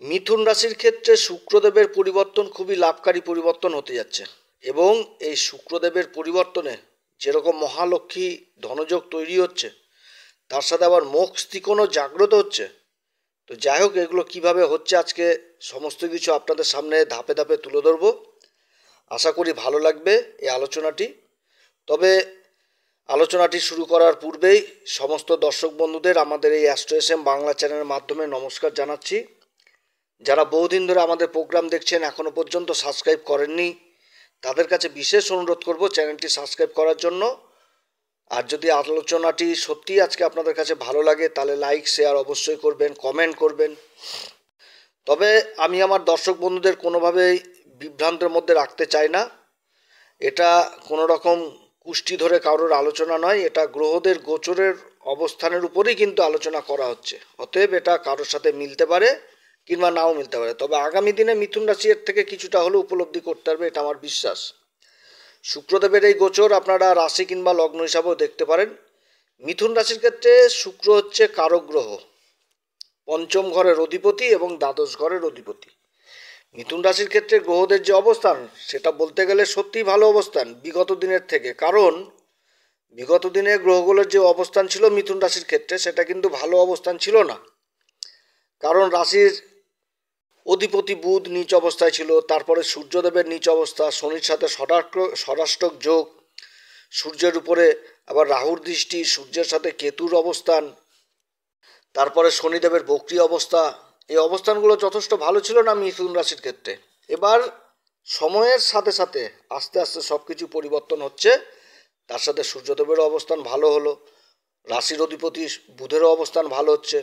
মিথুন রাশির ক্ষেত্রে শুক্রদেবের পরিবর্তন খুবই লাভকারী পরিবর্তন হতে যাচ্ছে এবং এই শুক্রদেবের পরিবর্তনে যেরকম মহালক্ষ্মী ধনযোগ তৈরি হচ্ছে তার সাথে আবার মোক্ষ ত্রিকোণও জাগ্রত হচ্ছে। তো যাই হোক, এগুলো কিভাবে হচ্ছে আজকে সমস্ত কিছু আপনাদের সামনে ধাপে ধাপে তুলে ধরবো। আশা করি ভালো লাগবে এই আলোচনাটি। তবে আলোচনাটি শুরু করার পূর্বেই সমস্ত দর্শক বন্ধুদের আমাদের এই অ্যাস্ট্রো এস এম বাংলা চ্যানেলের মাধ্যমে নমস্কার জানাচ্ছি। যারা বহুদিন ধরে আমাদের প্রোগ্রাম দেখছেন এখনও পর্যন্ত সাবস্ক্রাইব করেননি, তাদের কাছে বিশেষ অনুরোধ করব চ্যানেলটি সাবস্ক্রাইব করার জন্য। আর যদি আলোচনাটি সত্যিই আজকে আপনাদের কাছে ভালো লাগে তাহলে লাইক শেয়ার অবশ্যই করবেন, কমেন্ট করবেন। তবে আমি আমার দর্শক বন্ধুদের কোনোভাবেই বিভ্রান্তের মধ্যে রাখতে চাই না। এটা কোনো রকম কুষ্টি ধরে কারোর আলোচনা নয়, এটা গ্রহদের গোচরের অবস্থানের উপরেই কিন্তু আলোচনা করা হচ্ছে। অতএব এটা কারোর সাথে মিলতে পারে কিংবা নাও মিলতে পারে, তবে আগামী দিনে মিথুন রাশি এর থেকে কিছুটা হলেও উপলব্ধি করতে পারবে, এটা আমার বিশ্বাস। শুক্রদেবের এই গোচর আপনারা রাশি কিংবা লগ্ন হিসাবেও দেখতে পারেন। মিথুন রাশির ক্ষেত্রে শুক্র হচ্ছে কারক গ্রহ, পঞ্চম ঘরের অধিপতি এবং দ্বাদশ ঘরের অধিপতি। মিথুন রাশির ক্ষেত্রে গ্রহদের যে অবস্থান সেটা বলতে গেলে সত্যিই ভালো অবস্থান বিগত দিনের থেকে, কারণ বিগত দিনে গ্রহগুলোর যে অবস্থান ছিল মিথুন রাশির ক্ষেত্রে সেটা কিন্তু ভালো অবস্থান ছিল না। কারণ রাশির অধিপতি বুধ নিচ অবস্থায় ছিল, তারপরে সূর্যদেবের নিচ অবস্থা, শনির সাথে ষড়াষ্টক যোগ, সূর্যের উপরে আবার রাহুর দৃষ্টি, সূর্যের সাথে কেতুর অবস্থান, তারপরে শনিদেবের বক্রী অবস্থা। এই অবস্থানগুলো যথেষ্ট ভালো ছিল না মিথুন রাশির ক্ষেত্রে। এবার সময়ের সাথে সাথে আস্তে আস্তে সব কিছু পরিবর্তন হচ্ছে। তার সাথে সূর্যদেবেরও অবস্থান ভালো হলো, রাশির অধিপতি বুধেরও অবস্থান ভালো হচ্ছে।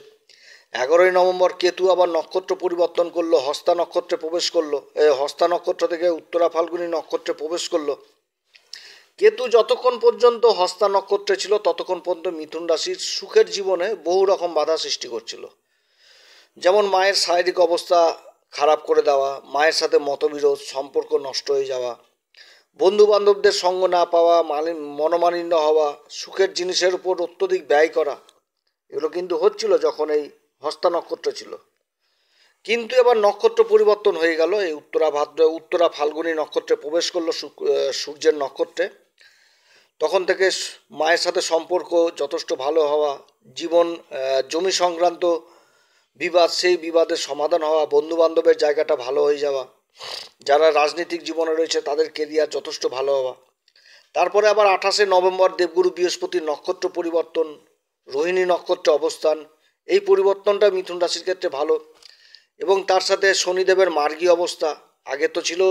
11ই নভেম্বর কেতু আবার নক্ষত্র পরিবর্তন করলো, হস্তা নক্ষত্রে প্রবেশ করলো, হস্তা নক্ষত্র থেকে উত্তরা ফাল্গুনী নক্ষত্রে প্রবেশ করলো। কেতু যতক্ষণ পর্যন্ত হস্তা নক্ষত্রে ছিল ততক্ষণ পর্যন্ত মিথুন রাশির সুখের জীবনে বহু রকম বাধা সৃষ্টি করছিল। যেমন মায়ের শারীরিক অবস্থা খারাপ করে দেওয়া, মায়ের সাথে মতবিরোধ, সম্পর্ক নষ্ট হয়ে যাওয়া, বন্ধু বান্ধবদের সঙ্গ না পাওয়া, মনোমালিন্য হওয়া, সুখের জিনিসের উপর অত্যধিক ব্যয় করা, এগুলো কিন্তু হচ্ছিল যখন এই হস্তা নক্ষত্র ছিল। কিন্তু এবার নক্ষত্র পরিবর্তন হয়ে গেল, এই উত্তরা ফাল্গুনী নক্ষত্রে প্রবেশ করলো সূর্যের নক্ষত্রে। তখন থেকে মায়ের সাথে সম্পর্ক যথেষ্ট ভালো হওয়া, জীবন জমি সংক্রান্ত বিবাদ, সেই বিবাদের সমাধান হওয়া, বন্ধু বান্ধবের জায়গাটা ভালো হয়ে যাওয়া, যারা রাজনৈতিক জীবনে রয়েছে তাদের কেরিয়ার যথেষ্ট ভালো হওয়া। তারপরে আবার 28শে নভেম্বর দেবগুরু বৃহস্পতির নক্ষত্র পরিবর্তন, রোহিণী নক্ষত্রে অবস্থান। এই পরিবর্তনটা মিথুন রাশির ক্ষেত্রে ভালো। এবং তার সাথে শনিদেবের মার্গী অবস্থা, আগে তো ছিল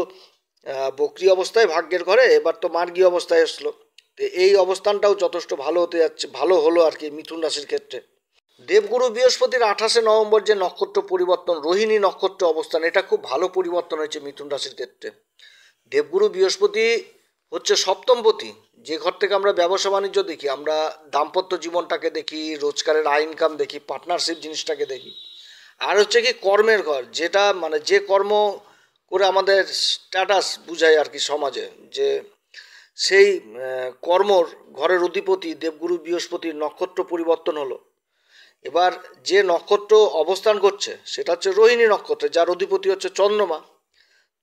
বক্রী অবস্থায় ভাগ্যের ঘরে, এবার তো মার্গী অবস্থায় আসলো। তো এই অবস্থানটাও যথেষ্ট ভালো হতে যাচ্ছে, ভালো হলো আর কি মিথুন রাশির ক্ষেত্রে। দেবগুরু বৃহস্পতির 28শে নভেম্বর যে নক্ষত্র পরিবর্তন, রোহিণী নক্ষত্র অবস্থান, এটা খুব ভালো পরিবর্তন হয়েছে মিথুন রাশির ক্ষেত্রে। দেবগুরু বৃহস্পতি হচ্ছে সপ্তমপতি, যে ঘর থেকে আমরা ব্যবসা বাণিজ্য দেখি, আমরা দাম্পত্য জীবনটাকে দেখি, রোজগারের আয় ইনকাম দেখি, পার্টনারশিপ জিনিসটাকে দেখি। আর হচ্ছে কি কর্মের ঘর, যেটা মানে যে কর্ম করে আমাদের স্ট্যাটাস বুঝায় আর কি সমাজে, যে সেই কর্মর ঘরের অধিপতি দেবগুরু বৃহস্পতির নক্ষত্র পরিবর্তন হলো। এবার যে নক্ষত্র অবস্থান করছে সেটা হচ্ছে রোহিণী নক্ষত্রে, যার অধিপতি হচ্ছে চন্দ্রমা।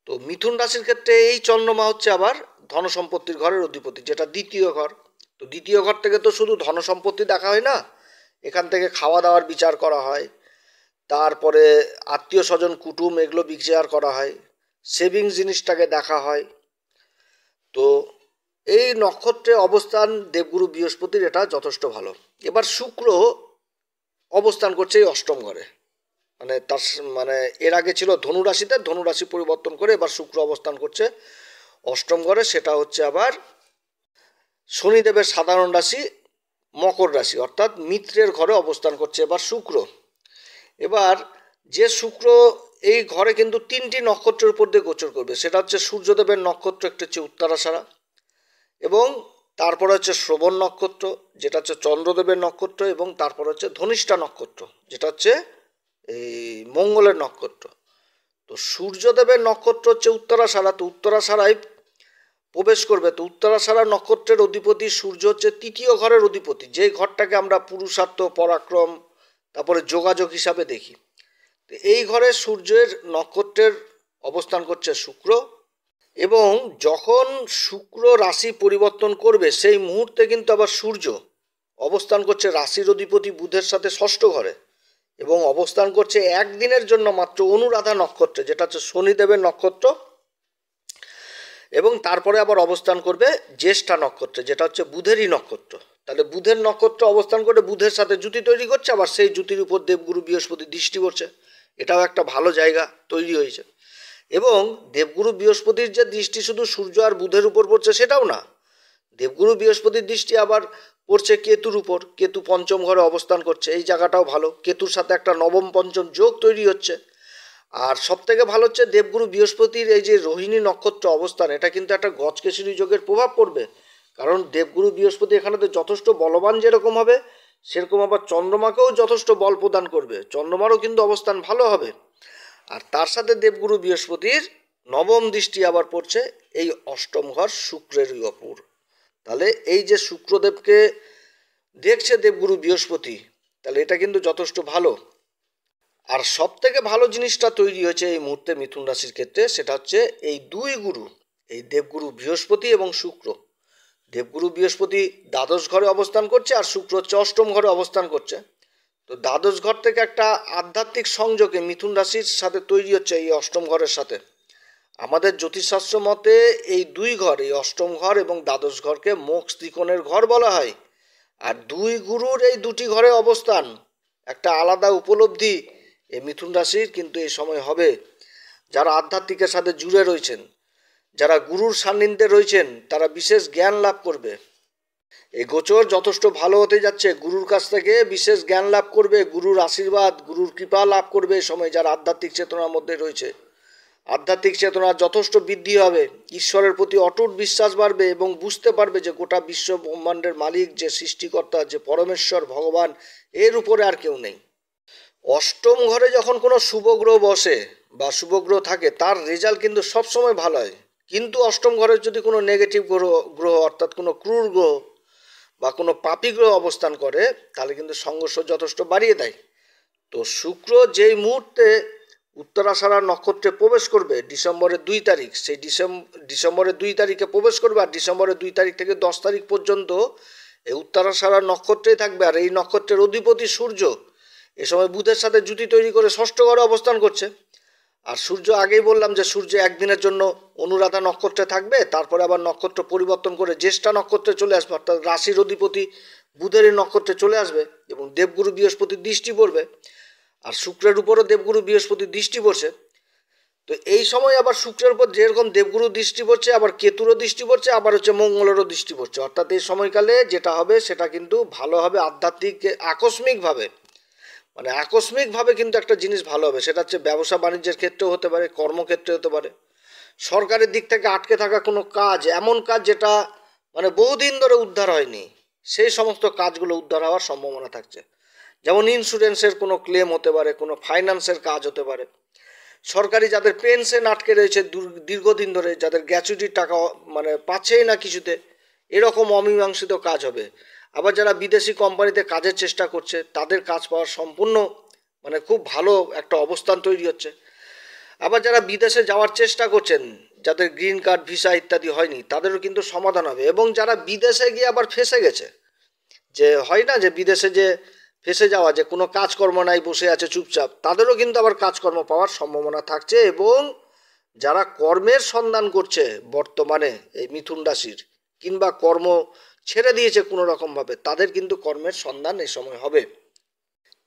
তো মিথুন রাশির ক্ষেত্রে এই চন্দ্রমা হচ্ছে আবার ধনসম্পত্তির ঘরের অধিপতি, যেটা দ্বিতীয় ঘর। তো দ্বিতীয় ঘর থেকে তো শুধু ধনসম্পত্তি দেখা হয় না, এখান থেকে খাওয়া দাওয়ার বিচার করা হয়, তারপরে আত্মীয় স্বজন কুটুম এগুলো বিচার করা হয়, সেভিংস জিনিসটাকে দেখা হয়। তো এই নক্ষত্রে অবস্থান দেবগুরু বৃহস্পতির এটা যথেষ্ট ভালো। এবার শুক্র অবস্থান করছে এই অষ্টম ঘরে, মানে তার মানে এর আগে ছিল ধনুরাশিতে, ধনুরাশি পরিবর্তন করে এবার শুক্র অবস্থান করছে অষ্টম ঘরে। সেটা হচ্ছে আবার শনিদেবের সাধারণ রাশি মকর রাশি, অর্থাৎ মিত্রের ঘরে অবস্থান করছে এবার শুক্র। এবার যে শুক্র এই ঘরে কিন্তু 3টি নক্ষত্রের উপর দিয়ে গোচর করবে, সেটা হচ্ছে সূর্যদেবের নক্ষত্র, একটা হচ্ছে উত্তরাষাঢ়া, এবং তারপরে হচ্ছে শ্রবণ নক্ষত্র যেটা হচ্ছে চন্দ্রদেবের নক্ষত্র, এবং তারপর হচ্ছে ধনিষ্ঠা নক্ষত্র যেটা হচ্ছে এই মঙ্গলের নক্ষত্র। তো সূর্যদেবের নক্ষত্র হচ্ছে উত্তরাষাঢ়া, তো উত্তরাষাঢ়ায় প্রবেশ করবে। তো উত্তরাষাঢ়া নক্ষত্রের অধিপতি সূর্য হচ্ছে তৃতীয় ঘরের অধিপতি, যে ঘরটাকে আমরা পুরুষার্থ, পরাক্রম, তারপরে যোগাযোগ হিসাবে দেখি। তো এই ঘরে সূর্যের নক্ষত্রের অবস্থান করছে শুক্র, এবং যখন শুক্র রাশি পরিবর্তন করবে সেই মুহূর্তে কিন্তু আবার সূর্য অবস্থান করছে রাশির অধিপতি বুধের সাথে ষষ্ঠ ঘরে, এবং অবস্থান করছে একদিনের জন্য মাত্র অনুরাধা নক্ষত্রে, যেটা হচ্ছে শনিদেবের নক্ষত্র, এবং তারপরে আবার অবস্থান করবে জ্যেষ্ঠা নক্ষত্রে, যেটা হচ্ছে বুধেরই নক্ষত্র। তাহলে বুধের নক্ষত্র অবস্থান করে বুধের সাথে জুতি তৈরি করছে, আবার সেই জুতির উপর দেবগুরু বৃহস্পতি দৃষ্টি পড়ছে। এটাও একটা ভালো জায়গা তৈরি হয়েছে। এবং দেবগুরু বৃহস্পতির যে দৃষ্টি শুধু সূর্য আর বুধের উপর পড়ছে সেটাও না, দেবগুরু বৃহস্পতির দৃষ্টি আবার পড়ছে কেতুর উপর। কেতু পঞ্চম ঘরে অবস্থান করছে, এই জায়গাটাও ভালো। কেতুর সাথে একটা নবম পঞ্চম যোগ তৈরি হচ্ছে। আর সব থেকে ভালো হচ্ছে দেবগুরু বৃহস্পতির এই যে রোহিণী নক্ষত্র অবস্থান, এটা কিন্তু একটা গজকেশরী যোগের প্রভাব পড়বে। কারণ দেবগুরু বৃহস্পতি এখানে তো যথেষ্ট বলবান যেরকম হবে, সেরকম আবার চন্দ্রমাকেও যথেষ্ট বল প্রদান করবে। চন্দ্রমারও কিন্তু অবস্থান ভালো হবে। আর তার সাথে দেবগুরু বৃহস্পতির নবম দৃষ্টি আবার পড়ছে এই অষ্টম ঘর শুক্রেরই অপর। তাহলে এই যে শুক্রদেবকে দেখছে দেবগুরু বৃহস্পতি, তাহলে এটা কিন্তু যথেষ্ট ভালো। আর সব থেকে ভালো জিনিসটা তৈরি হয়েছে এই মুহূর্তে মিথুন রাশির ক্ষেত্রে, সেটা হচ্ছে এই দুই গুরু, এই দেবগুরু বৃহস্পতি এবং শুক্র। দেবগুরু বৃহস্পতি দ্বাদশ ঘরে অবস্থান করছে, আর শুক্র হচ্ছে অষ্টম ঘরে অবস্থান করছে। তো দ্বাদশ ঘর থেকে একটা আধ্যাত্মিক সংযোগে মিথুন রাশির সাথে তৈরি হচ্ছে এই অষ্টম ঘরের সাথে। আমাদের জ্যোতিষশাস্ত্র মতে এই দুই ঘর, এই অষ্টম ঘর এবং দ্বাদশ ঘরকে মোক্ষ ত্রিকোণের ঘর বলা হয়। আর দুই গুরুর এই দুটি ঘরে অবস্থান একটা আলাদা উপলব্ধি এই মিথুন রাশির কিন্তু এই সময় হবে। যারা আধ্যাত্মিকের সাথে জুড়ে রয়েছেন, যারা গুরুর সান্নিধ্যে রয়েছেন, তারা বিশেষ জ্ঞান লাভ করবে। এই গোচর যথেষ্ট ভালো হতে যাচ্ছে। গুরুর কাছ থেকে বিশেষ জ্ঞান লাভ করবে, গুরুর আশীর্বাদ, গুরুর কৃপা লাভ করবে এই সময় যারা আধ্যাত্মিক চেতনার মধ্যে রয়েছে। আধ্যাত্মিক চেতনার যথেষ্ট বৃদ্ধি হবে, ঈশ্বরের প্রতি অটুট বিশ্বাস বাড়বে, এবং বুঝতে পারবে যে গোটা বিশ্ব ব্রহ্মাণ্ডের মালিক যে সৃষ্টিকর্তা, যে পরমেশ্বর ভগবান, এর উপরে আর কেউ নেই। অষ্টম ঘরে যখন কোনো শুভগ্রহ বসে বা শুভগ্রহ থাকে, তার রেজাল্ট কিন্তু সবসময় ভালো হয়। কিন্তু অষ্টম ঘরের যদি কোনো নেগেটিভ গ্রহ অর্থাৎ কোনো ক্রূর গ্রহ বা কোনো পাপী গ্রহ অবস্থান করে, তাহলে কিন্তু সংঘর্ষ যথেষ্ট বাড়িয়ে দেয়। তো শুক্র যেই মুহূর্তে উত্তরাষাঢ়া নক্ষত্রে প্রবেশ করবে ডিসেম্বরের 2 তারিখ, সেই ডিসেম্বরের 2 তারিখে প্রবেশ করবে, আর ডিসেম্বরের 2 তারিখ থেকে 10 তারিখ পর্যন্ত এই উত্তরাষাঢ়া নক্ষত্রেই থাকবে। আর এই নক্ষত্রের অধিপতি সূর্য এ সময় বুধের সাথে জুতি তৈরি করে ষষ্ঠ ঘরে অবস্থান করছে। আর সূর্য আগেই বললাম যে সূর্য একদিনের জন্য অনুরাধা নক্ষত্রে থাকবে, তারপরে আবার নক্ষত্র পরিবর্তন করে জ্যেষ্ঠা নক্ষত্রে চলে আসবে, অর্থাৎ রাশির অধিপতি বুধের নক্ষত্রে চলে আসবে, এবং দেবগুরু বৃহস্পতির দৃষ্টি পড়বে। আর শুক্রের উপরও দেবগুরু বৃহস্পতির দৃষ্টি পড়ছে। তো এই সময় আবার শুক্রের উপর যেরকম দেবগুরু দৃষ্টি পড়ছে, আবার কেতুরও দৃষ্টি পড়ছে, আবার হচ্ছে মঙ্গলেরও দৃষ্টি পড়ছে। অর্থাৎ এই সময়কালে যেটা হবে সেটা কিন্তু ভালো হবে। আধ্যাত্মিক আকস্মিকভাবে, মানে আকস্মিকভাবে কিন্তু একটা জিনিস ভালো হবে। সেটা হচ্ছে ব্যবসা বাণিজ্যের ক্ষেত্রেও হতে পারে, কর্মক্ষেত্রে হতে পারে। সরকারের দিক থেকে আটকে থাকা কোনো কাজ, এমন কাজ যেটা মানে বহুদিন ধরে উদ্ধার হয়নি, সেই সমস্ত কাজগুলো উদ্ধার হওয়ার সম্ভাবনা থাকছে। যেমন ইন্স্যুরেন্সের কোনো ক্লেম হতে পারে, কোনো ফাইন্যান্সের কাজ হতে পারে। সরকারি যাদের পেনশন আটকে রয়েছে দীর্ঘদিন ধরে, যাদের গ্র্যাচুইটির টাকা মানে পাচ্ছেই না কিছুতে, এরকম অমীমাংসিত কাজ হবে। আবার যারা বিদেশি কোম্পানিতে কাজের চেষ্টা করছে, তাদের কাজ পাওয়ার সম্পূর্ণ মানে খুব ভালো একটা অবস্থান তৈরি হচ্ছে। আবার যারা বিদেশে যাওয়ার চেষ্টা করছেন, যাদের গ্রিন কার্ড, ভিসা ইত্যাদি হয়নি, তাদেরও কিন্তু সমাধান হবে। এবং যারা বিদেশে গিয়ে আবার ফেঁসে গেছে, যে হয় না যে বিদেশে যে ফেঁসে যাওয়া, যে কোনো কাজকর্ম নাই, বসে আছে চুপচাপ, তাদেরও কিন্তু আবার কাজকর্ম পাওয়ার সম্ভাবনা থাকছে। এবং যারা কর্মের সন্ধান করছে বর্তমানে এই মিথুন রাশির, কিংবা কর্ম ছেড়ে দিয়েছে কোনো রকমভাবে, তাদের কিন্তু কর্মের সন্ধান এই সময় হবে।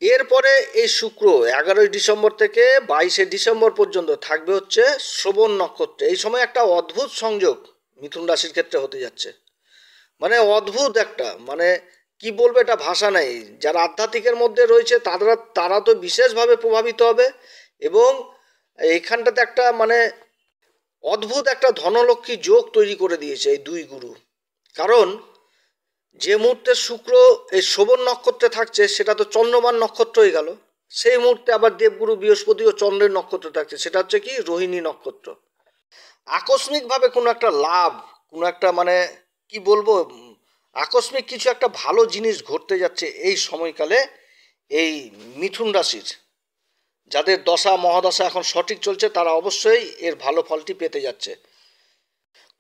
এরপরে এই শুক্র 11ই ডিসেম্বর থেকে 22শে ডিসেম্বর পর্যন্ত থাকবে হচ্ছে শ্রবণ নক্ষত্রে। এই সময় একটা অদ্ভুত সংযোগ মিথুন রাশির ক্ষেত্রে হতে যাচ্ছে, মানে অদ্ভুত একটা, মানে কি বলবো, এটা ভাষা নেই। যারা আধ্যাত্মিকের মধ্যে রয়েছে তারা তো বিশেষভাবে প্রভাবিত হবে। এবং এইখানটাতে একটা মানে অদ্ভুত একটা ধনলক্ষ্মী যোগ তৈরি করে দিয়েছে এই দুই গুরু। কারণ যে মুহূর্তে শুক্র এই শ্রবণ নক্ষত্রে থাকছে, সেটা তো চন্দ্রমান নক্ষত্র হয়ে গেল। সেই মুহূর্তে আবার দেবগুরু বৃহস্পতি ও চন্দ্রের নক্ষত্র থাকছে, সেটা হচ্ছে কি রোহিণী নক্ষত্র। আকস্মিকভাবে কোনো একটা লাভ, কোনো একটা মানে কি বলবো, আকস্মিক কিছু একটা ভালো জিনিস ঘটতে যাচ্ছে এই সময়কালে এই মিথুন রাশির, যাদের দশা মহাদশা এখন সঠিক চলছে তারা অবশ্যই এর ভালো ফলটি পেতে যাচ্ছে।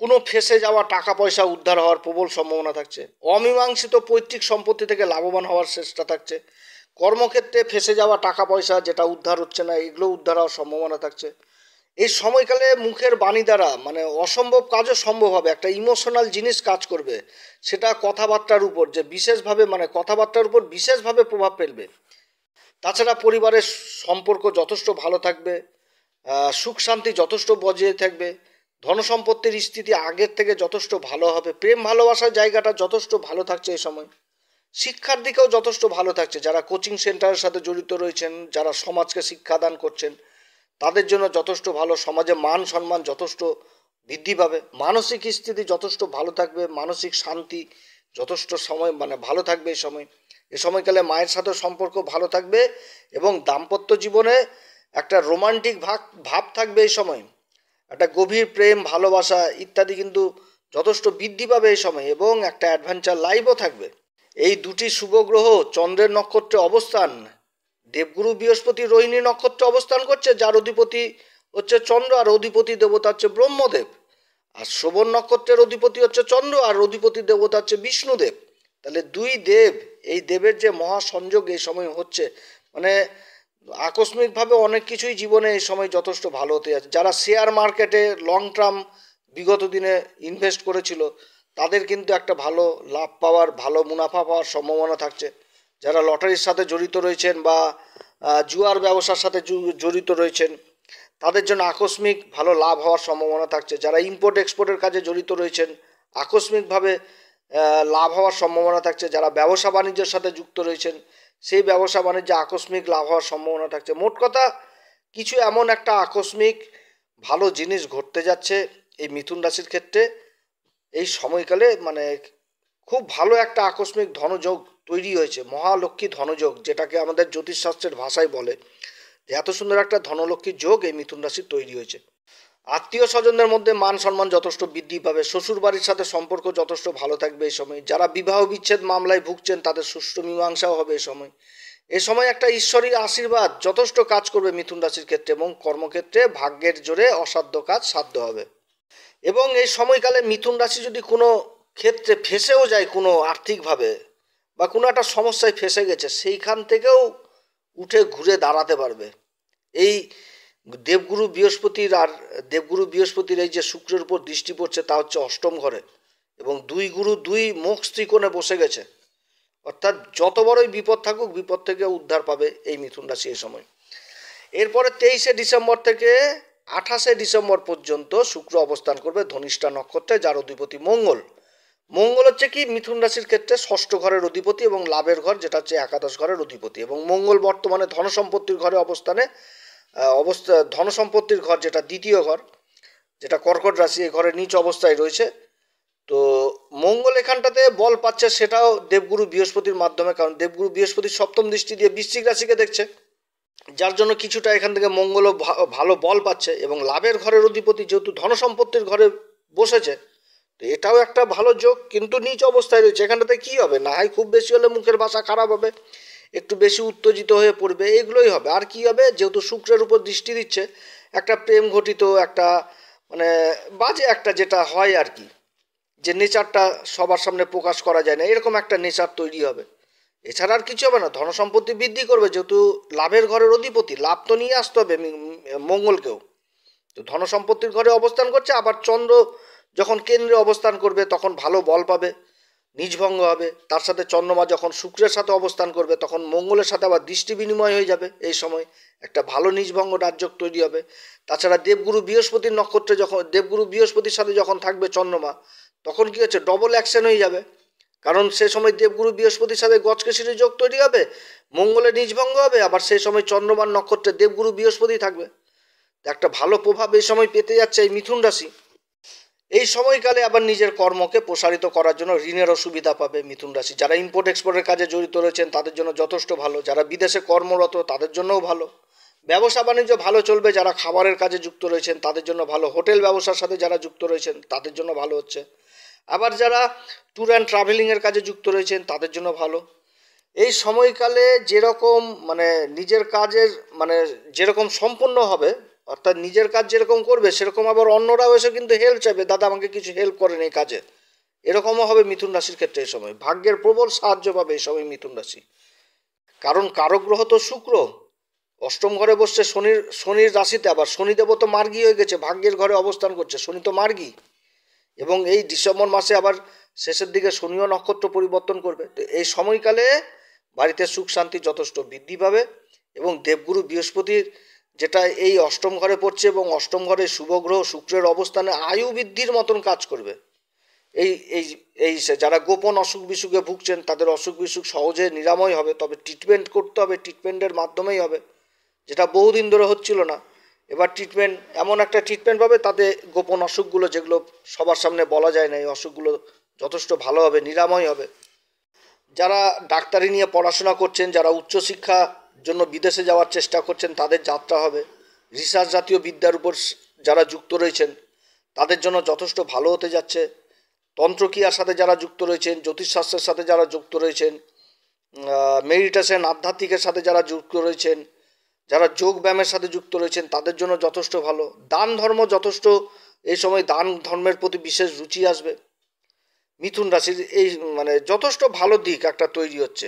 কোনো ফেঁসে যাওয়া টাকা পয়সা উদ্ধার হওয়ার প্রবল সম্ভাবনা থাকছে। অমীমাংসিত পৈতৃক সম্পত্তি থেকে লাভবান হওয়ার চেষ্টা থাকছে। কর্মক্ষেত্রে ফেঁসে যাওয়া টাকা পয়সা যেটা উদ্ধার হচ্ছে না, এগুলো উদ্ধার হওয়ার সম্ভাবনা থাকছে। এই সময়কালে মুখের বাণী দ্বারা মানে অসম্ভব কাজও সম্ভব হবে। একটা ইমোশনাল জিনিস কাজ করবে, সেটা কথাবার্তার উপর যে বিশেষভাবে মানে কথাবার্তার উপর বিশেষভাবে প্রভাব ফেলবে। তাছাড়া পরিবারের সম্পর্ক যথেষ্ট ভালো থাকবে, সুখ শান্তি যথেষ্ট বজায় থাকবে, ধনসম্পত্তির স্থিতি আগের থেকে যথেষ্ট ভালো হবে, প্রেম ভালোবাসার জায়গাটা যথেষ্ট ভালো থাকছে এই সময়। শিক্ষার দিকেও যথেষ্ট ভালো থাকছে। যারা কোচিং সেন্টারের সাথে জড়িত রয়েছেন, যারা সমাজকে শিক্ষাদান করছেন, তাদের জন্য যথেষ্ট ভালো। সমাজে মান সম্মান যথেষ্ট বৃদ্ধি পাবে। মানসিক স্থিতি যথেষ্ট ভালো থাকবে, মানসিক শান্তি যথেষ্ট সময় মানে ভালো থাকবে এই সময়। এ সময়কালে মায়ের সাথে সম্পর্ক ভালো থাকবে এবং দাম্পত্য জীবনে একটা রোমান্টিক ভাব থাকবে এই সময়। একটা গভীর প্রেম ভালোবাসা ইত্যাদি কিন্তু যথেষ্ট বৃদ্ধি পাবে এই সময়, এবং একটা অ্যাডভেঞ্চার লাইফও থাকবে। এই দুটি শুভ গ্রহ চন্দ্রের নক্ষত্রে অবস্থান, দেবগুরু বৃহস্পতি রোহিণী নক্ষত্রে অবস্থান করছে, যার অধিপতি হচ্ছে চন্দ্র আর অধিপতি দেবতা হচ্ছে ব্রহ্মদেব। আর শ্রবণ নক্ষত্রের অধিপতি হচ্ছে চন্দ্র আর অধিপতি দেবতা হচ্ছে বিষ্ণুদেব। তাহলে দুই দেব, এই দেবের যে মহাসংযোগ এই সময় হচ্ছে, মানে আকস্মিকভাবে অনেক কিছুই জীবনে এই সময় যথেষ্ট ভালো হতে যাচ্ছে। যারা শেয়ার মার্কেটে লং টার্ম বিগত দিনে ইনভেস্ট করেছিল, তাদের কিন্তু একটা ভালো লাভ পাওয়ার, ভালো মুনাফা পাওয়ার সম্ভাবনা থাকছে। যারা লটারির সাথে জড়িত রয়েছেন বা জুয়ার ব্যবসার সাথে জড়িত রয়েছেন, তাদের জন্য আকস্মিক ভালো লাভ হওয়ার সম্ভাবনা থাকছে। যারা ইম্পোর্ট এক্সপোর্টের কাজে জড়িত রয়েছেন, আকস্মিকভাবে লাভ হওয়ার সম্ভাবনা থাকছে। যারা ব্যবসা বাণিজ্যের সাথে যুক্ত রয়েছেন, সেই ব্যবসা বাণিজ্যে আকস্মিক লাভ হওয়ার সম্ভাবনা থাকছে। মোট কথা কিছু এমন একটা আকস্মিক ভালো জিনিস ঘটতে যাচ্ছে এই মিথুন রাশির ক্ষেত্রে এই সময়কালে। মানে খুব ভালো একটা আকস্মিক ধনযোগ তৈরি হয়েছে, মহালক্ষ্মী ধনযোগ, যেটাকে আমাদের জ্যোতিষশাস্ত্রের ভাষায় বলে যে এত সুন্দর একটা ধনলক্ষ্মীর যোগ এই মিথুন রাশির তৈরি হয়েছে। আত্মীয় স্বজনদের মধ্যে মান সম্মান যথেষ্ট বৃদ্ধি পাবে। শ্বশুর বাড়ির সাথে সম্পর্ক যথেষ্ট ভালো থাকবে এই সময়। যারা বিবাহ বিচ্ছেদ মামলায় ভুগছেন, তাদের সুষ্ঠু মীমাংসাও হবে এই সময়। এ সময় একটা ঈশ্বরীয় আশীর্বাদ যথেষ্ট কাজ করবে মিথুন রাশির ক্ষেত্রে, এবং কর্মক্ষেত্রে ভাগ্যের জোরে অসাধ্য কাজ সাধ্য হবে। এবং এই সময়কালে মিথুন রাশি যদি কোনো ক্ষেত্রে ফেঁসেও যায় কোনো আর্থিকভাবে, বা কোনো একটা সমস্যায় ফেঁসে গেছে, সেইখান থেকেও উঠে ঘুরে দাঁড়াতে পারবে। এই দেবগুরু বৃহস্পতির এই যে শুক্রের উপর দৃষ্টি পড়ছে, তা হচ্ছে অষ্টম ঘরে, এবং দুই গুরু দুই মোক্ষ ত্রিকোণে বসে গেছে। অর্থাৎ যত বড়ই বিপদ থাকুক, বিপদ থেকে উদ্ধার পাবে এই মিথুন রাশি এই সময়। এরপরে 23শে ডিসেম্বর থেকে 28শে ডিসেম্বর পর্যন্ত শুক্র অবস্থান করবে ধনিষ্ঠা নক্ষত্রে, যার অধিপতি মঙ্গল। মঙ্গল হচ্ছে কি মিথুন রাশির ক্ষেত্রে ষষ্ঠ ঘরের অধিপতি এবং লাভের ঘর, যেটা হচ্ছে একাদশ ঘরের অধিপতি। এবং মঙ্গল বর্তমানে ধনসম্পত্তির ঘরে ধনসম্পত্তির ঘর, যেটা দ্বিতীয় ঘর, যেটা কর্কট রাশি, এই ঘরের নিচ অবস্থায় রয়েছে। তো মঙ্গল এখানটাতে বল পাচ্ছে, সেটাও দেবগুরু বৃহস্পতির মাধ্যমে, কারণ দেবগুরু বৃহস্পতির সপ্তম দৃষ্টি দিয়ে বৃশ্চিক রাশিকে দেখছে, যার জন্য কিছুটা এখান থেকে মঙ্গলও ভালো বল পাচ্ছে। এবং লাভের ঘরের অধিপতি যেহেতু ধনসম্পত্তির ঘরে বসেছে, তো এটাও একটা ভালো যোগ, কিন্তু নিচ অবস্থায় রয়েছে। এখানটাতে কী হবে, না হয় খুব বেশি হলে মুখের ভাষা খারাপ হবে, একটু বেশি উত্তেজিত হয়ে পড়বে, এগুলোই হবে। আর কি হবে, যেহেতু শুক্রের উপর দৃষ্টি দিচ্ছে, একটা প্রেম ঘটিত একটা মানে বাজে একটা যেটা হয় আর কি, যে নেচারটা সবার সামনে প্রকাশ করা যায় না, এরকম একটা নেচার তৈরি হবে। এছাড়া আর কিছু হবে না। ধনসম্পত্তি বৃদ্ধি করবে, যেহেতু লাভের ঘরের অধিপতি, লাভ তো নিয়ে আসতে হবে মঙ্গলকেও। তো ধনসম্পত্তির ঘরে অবস্থান করছে, আবার চন্দ্র যখন কেন্দ্রে অবস্থান করবে তখন ভালো বল পাবে, নিজভঙ্গ হবে। তার সাথে চন্দ্রমা যখন শুক্রের সাথে অবস্থান করবে, তখন মঙ্গলের সাথে আবার দৃষ্টি বিনিময় হয়ে যাবে। এই সময় একটা ভালো নিজভঙ্গ রাজযোগ তৈরি হবে। তাছাড়া দেবগুরু বৃহস্পতির নক্ষত্রে দেবগুরু বৃহস্পতির সাথে যখন থাকবে চন্দ্রমা, তখন কি হচ্ছে, ডবল অ্যাকশন হয়ে যাবে। কারণ সে সময় দেবগুরু বৃহস্পতির সাথে গজকেশরী যোগ তৈরি হবে, মঙ্গলের নিজভঙ্গ হবে, আবার সেই সময় চন্দ্রমার নক্ষত্রে দেবগুরু বৃহস্পতি থাকবে। একটা ভালো প্রভাব এই সময় পেতে যাচ্ছে এই মিথুন রাশি। এই সময়কালে আবার নিজের কর্মকে প্রসারিত করার জন্য ঋণেরও সুবিধা পাবে মিথুন রাশি। যারা ইম্পোর্ট এক্সপোর্টের কাজে জড়িত রয়েছেন, তাদের জন্য যথেষ্ট ভালো। যারা বিদেশে কর্মরত, তাদের জন্যও ভালো। ব্যবসা বাণিজ্য ভালো চলবে। যারা খাবারের কাজে যুক্ত রয়েছেন, তাদের জন্য ভালো। হোটেল ব্যবসার সাথে যারা যুক্ত রয়েছেন, তাদের জন্য ভালো হচ্ছে। আবার যারা ট্যুর অ্যান্ড ট্রাভেলিংয়ের কাজে যুক্ত রয়েছেন, তাদের জন্য ভালো। এই সময়কালে যেরকম মানে নিজের কাজের মানে যেরকম সম্পূর্ণ হবে, অর্থাৎ নিজের কাজ যেরকম করবে সেরকম আবার অন্যরাও এসে কিন্তু হেল্প চাইবে, দাদা আমাকে কিছু হেল্প করেন এই কাজে। এরকমও হবে মিথুন রাশির ক্ষেত্রে এই সময়। ভাগ্যের প্রবল সাহায্য পাবে এই সময় মিথুন রাশি। কারণ কারক গ্রহ তো শুক্র, অষ্টম ঘরে বসছে শনির রাশিতে, আবার শনিদেবও তো মার্গী হয়ে গেছে, ভাগ্যের ঘরে অবস্থান করছে, শনি তো মার্গী। এবং এই ডিসেম্বর মাসে আবার শেষের দিকে শনিও নক্ষত্র পরিবর্তন করবে। তো এই সময়কালে বাড়িতে সুখ শান্তি যথেষ্ট বৃদ্ধি পাবে। এবং দেবগুরু বৃহস্পতির যেটা এই অষ্টম ঘরে পড়ছে, এবং অষ্টম ঘরে শুভগ্রহ শুক্রের অবস্থানে আয়ু বৃদ্ধির মতন কাজ করবে। এই এই এই যারা গোপন অসুখ বিসুখে ভুগছেন তাদের অসুখ বিসুখ সহজে নিরাময় হবে, তবে ট্রিটমেন্ট করতে হবে, ট্রিটমেন্টের মাধ্যমেই হবে, যেটা বহুদিন ধরে হচ্ছিল না। এবার ট্রিটমেন্ট, এমন একটা ট্রিটমেন্ট পাবে তাতে গোপন অসুখগুলো যেগুলো সবার সামনে বলা যায় না, এই অসুখগুলো যথেষ্ট ভালো হবে, নিরাময় হবে। যারা ডাক্তারি নিয়ে পড়াশোনা করছেন, যারা উচ্চশিক্ষার জন্য বিদেশে যাওয়ার চেষ্টা করছেন তাদের যাত্রা হবে। রিসার্চ জাতীয় বিদ্যার উপর যারা যুক্ত রয়েছেন তাদের জন্য যথেষ্ট ভালো হতে যাচ্ছে। তন্ত্রক্রিয়ার সাথে যারা যুক্ত রয়েছেন, জ্যোতিষশাস্ত্রের সাথে যারা যুক্ত রয়েছেন, মেডিটেশন আধ্যাত্মিকের সাথে যারা যুক্ত রয়েছেন, যারা যোগ ব্যায়ামের সাথে যুক্ত রয়েছেন তাদের জন্য যথেষ্ট ভালো। দান ধর্ম যথেষ্ট, এই সময় দান ধর্মের প্রতি বিশেষ রুচি আসবে। মিথুন রাশির এই মানে যথেষ্ট ভালো দিক একটা তৈরি হচ্ছে।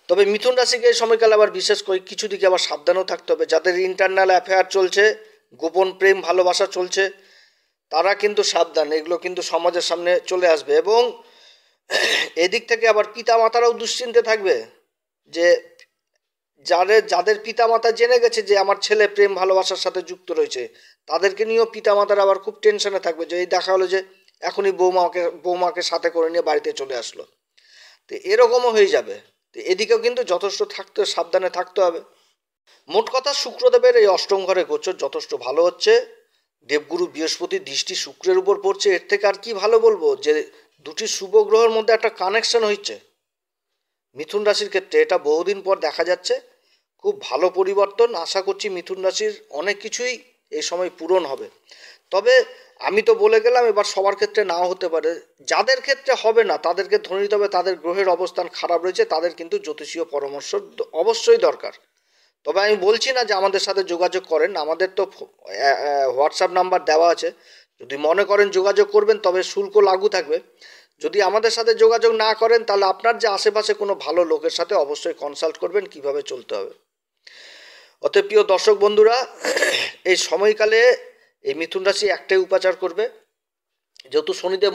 তবে মিথুন রাশিকে এই সময়কালে আবার বিশেষ করে কিছু দিকে আবার সাবধানও থাকতে হবে। যাদের ইন্টারনাল অ্যাফেয়ার চলছে, গোপন প্রেম ভালোবাসা চলছে, তারা কিন্তু সাবধান, এগুলো কিন্তু সমাজের সামনে চলে আসবে। এবং এদিক থেকে আবার পিতা মাতারাও দুশ্চিন্তে থাকবে, যে যাদের পিতা মাতা জেনে গেছে যে আমার ছেলে প্রেম ভালোবাসার সাথে যুক্ত রয়েছে, তাদেরকে নিয়েও পিতা মাতারা আবার খুব টেনশনে থাকবে, যে এই দেখা হলো যে এখনই বৌমাকে সাথে করে নিয়ে বাড়িতে চলে আসলো। তো এরকমও হয়ে যাবে। তো এদিকেও কিন্তু যথেষ্ট সাবধানে থাকতে হবে। মোট কথা শুক্রদেবের এই অষ্টম ঘরে গোচর যথেষ্ট ভালো হচ্ছে। দেবগুরু বৃহস্পতির দৃষ্টি শুক্রের উপর পড়ছে, এর থেকে আর কি ভালো বলবো, যে দুটি শুভ গ্রহের মধ্যে একটা কানেকশন হচ্ছে মিথুন রাশির ক্ষেত্রে। এটা বহুদিন পর দেখা যাচ্ছে, খুব ভালো পরিবর্তন। আশা করছি মিথুন রাশির অনেক কিছুই এই সময় পূরণ হবে। তবে আমি তো বলে গেলাম, এবার সবার ক্ষেত্রে নাও হতে পারে। যাদের ক্ষেত্রে হবে না তাদেরকে ধরে নিতে হবে তাদের গ্রহের অবস্থান খারাপ রয়েছে, তাদের কিন্তু জ্যোতিষীয় পরামর্শ অবশ্যই দরকার। তবে আমি বলছি না যে আমাদের সাথে যোগাযোগ করেন, আমাদের তো হোয়াটসঅ্যাপ নাম্বার দেওয়া আছে, যদি মনে করেন যোগাযোগ করবেন তবে শুল্ক লাগু থাকবে। যদি আমাদের সাথে যোগাযোগ না করেন তাহলে আপনার যে আশেপাশে কোনো ভালো লোকের সাথে অবশ্যই কনসাল্ট করবেন কিভাবে চলতে হবে। অতএব প্রিয় দর্শক বন্ধুরা, এই সময়কালে এই মিথুন রাশি একটাই উপাচার করবে, যেহেতু শনিদেব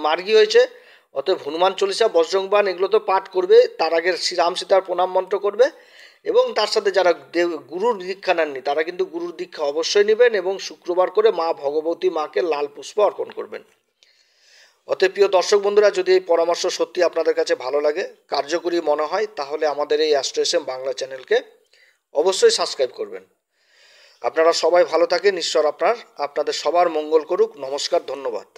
মার্গী হয়েছে, অতএব হনুমান চল্লিশা বজরংবাণ এগুলো তো পাঠ করবে, তার আগে শ্রীরাম সীতার প্রণাম মন্ত্র করবে। এবং তার সাথে যারা গুরুর দীক্ষা নেননি তারা কিন্তু গুরুর দীক্ষা অবশ্যই নেবেন, এবং শুক্রবার করে মা ভগবতী মাকে লাল পুষ্প অর্পণ করবেন। অতএব প্রিয় দর্শক বন্ধুরা, যদি এই পরামর্শ সত্যি আপনাদের কাছে ভালো লাগে, কার্যকরী মনে হয়, তাহলে আমাদের এই অ্যাস্ট্রো এস এম বাংলা চ্যানেলকে অবশ্যই সাবস্ক্রাইব করবেন। আপনারা সবাই ভালো থাকেন, ঈশ্বর আপনাদের সবার মঙ্গল করুক। নমস্কার, ধন্যবাদ।